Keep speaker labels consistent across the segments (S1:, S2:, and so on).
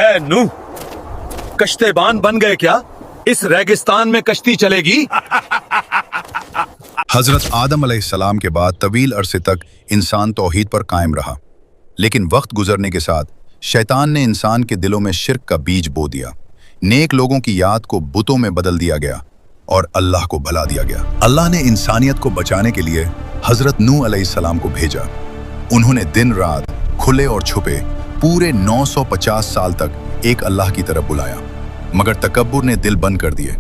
S1: ए नूह, कश्तेबान बन गए क्या? इस रेगिस्तान में कश्ती चलेगी?
S2: हजरत आदम अलैहिस्सलाम के बाद तवील अरसे तक इंसान तौहीद पर कायम रहा, लेकिन वक्त गुजरने के साथ शैतान ने इंसान के दिलों में शिर्क का बीज बो दिया। नेक लोगों की याद को बुतों में बदल दिया गया और अल्लाह को भुला दिया गया। अल्लाह ने इंसानियत को बचाने के लिए हजरत नूह अलैहिस्सलाम को भेजा। उन्होंने दिन रात, खुले और छुपे, पूरे 950 साल तक एक अल्लाह की तरफ बुलाया, मगर तकब्बुर ने दिल बंद कर दिए।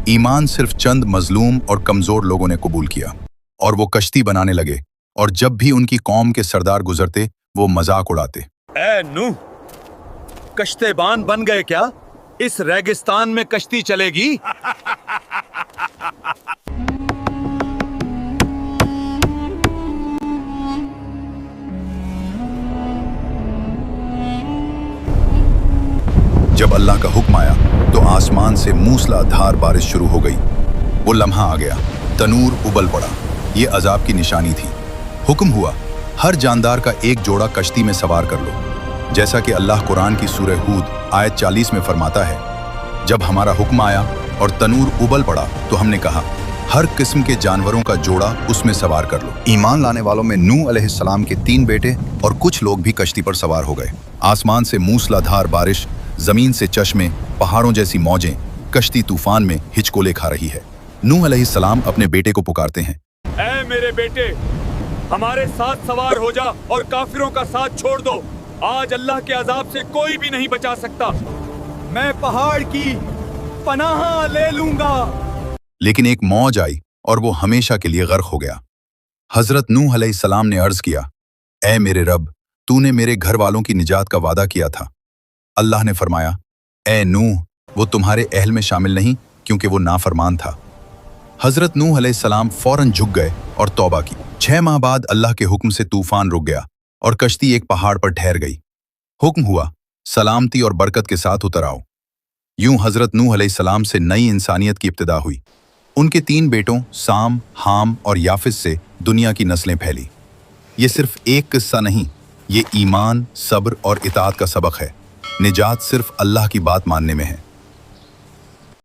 S2: ईमान सिर्फ चंद मजलूम और कमजोर लोगों ने कबूल किया और वो कश्ती बनाने लगे, और जब भी उनकी कौम के सरदार गुजरते वो मजाक उड़ाते।
S1: ए नूह, कश्तेबान बन गए क्या? इस रेगिस्तान में कश्ती चलेगी?
S2: जब अल्लाह का हुक्म आया तो आसमान से मूसलाधार बारिश शुरू हो गई। वो लम्हा आ गया, तनूर उबल पड़ा। ये अजाब की निशानी थी। हुक्म हुआ, हर जानदार का एक जोड़ा कश्ती में सवार कर लो, जैसा कि अल्लाह कुरान की सूरह हूद आयत 40 में फरमाता है। जब हमारा हुक्म आया और तनूर उबल पड़ा तो हमने कहा, हर किस्म के जानवरों का जोड़ा उसमें सवार कर लो। ईमान लाने वालों में नूह अलैहिस्सलाम के 3 बेटे और कुछ लोग भी कश्ती पर सवार हो गए। आसमान से मूसलाधार बारिश, जमीन से चश्मे, पहाड़ों जैसी मौजें कश्ती तूफान में हिचकोले खा रही है। नूह अलैहिस्सलाम अपने बेटे को पुकारते हैं,
S1: ए मेरे बेटे, हमारे साथ सवार हो जा और काफिरों का साथ छोड़ दो। आज अल्लाह के अजाब से कोई भी नहीं बचा सकता। मैं पहाड़ की पनाह ले लूंगा।
S2: लेकिन एक मौज आई और वो हमेशा के लिए गर्क हो गया। हजरत नूह अलैहिस्सलाम ने अर्ज किया, ए मेरे रब, तूने मेरे घर वालों की निजात का वादा किया था। अल्लाह ने फरमाया, ए नूह, वो तुम्हारे अहल में शामिल नहीं, क्योंकि वो नाफरमान था। हजरत नूह अलैहिस्सलाम फौरन झुक गए और तौबा की। 6 माह बाद अल्लाह के हुक्म से तूफान रुक गया और कश्ती एक पहाड़ पर ठहर गई। हुक्म हुआ, सलामती और बरकत के साथ उतर आओ। यूं हजरत नूह अलैहिस्सलाम से नई इंसानियत की इब्तिदा हुई। उनके 3 बेटों साम, हाम और याफिस से दुनिया की नस्लें फैली। ये सिर्फ एक किस्सा नहीं, ये ईमान, सब्र और इताअत का सबक है। निजात सिर्फ अल्लाह की बात मानने में है।